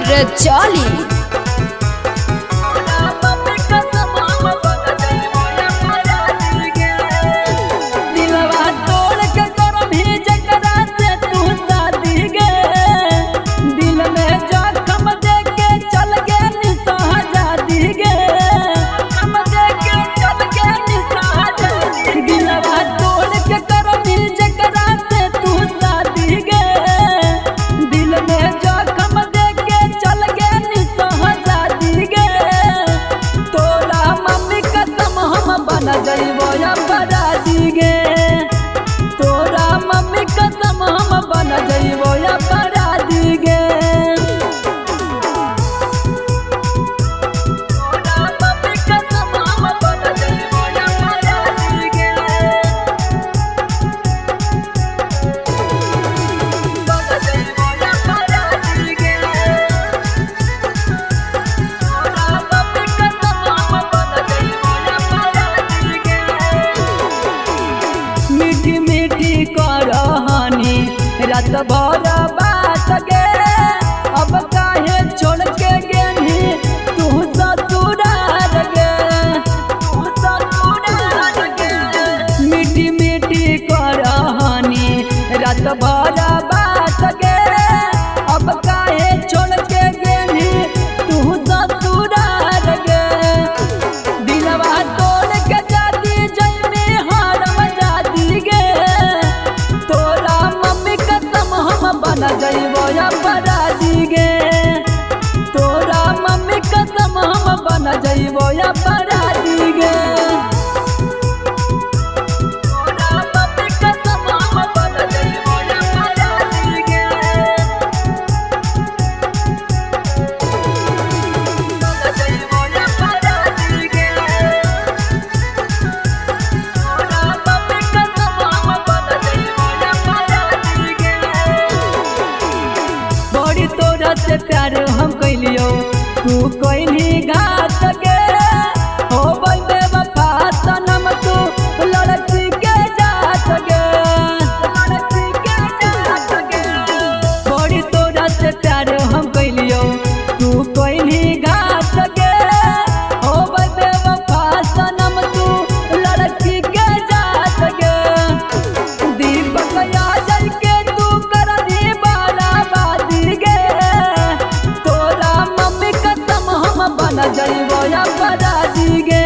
रे चली। बना जइबो अपराधी गे तोरा मम्मी कसम हम बना जइबो अपराधी गे। तोरा मम्मी कसम हम बना जइबो अपराधी गे। बना जइबो अपराधी गे। तोरा मम्मी कसम हम बना जइबो मीठी मीठी करहानी रात भर बात गे अब काहे छोड़ के गेनी तू ससुराल गे तू ससुराल गे। मीठी मीठी करहानी रात भर बात गे अब काहे छोड़ के गेनी तू ससुराल गे। दिलवा तोड़ के जाती जइमे हरम जाती गे तोरा मम्मी कसम हम बना जइबो अपराधी गे तोरा मम्मी कसम हम बना जइबो अपराधी गे। तोरा मम्मी कसम हम बना जइबो अपराधी गे। बना जइबो अपराधी गे। तोरा मम्मी कसम हम बना जइबो अपराधी गे। बड़ी तोरा से प्यार हम कैलियो तू कोइनी घात गे हो बंदे वफा सनम तू लड़की के जात गे लड़की के जात गे। बड़ी तोरा से प्यार हम कैलियो तू कोइनी घात गे हो बंदे वफा सनम तू लड़की के जात गे। दीपक यादव के तू कर दी बराबादी गे तोरा मम्मी कसम हम बना जइबो अपराधी गे।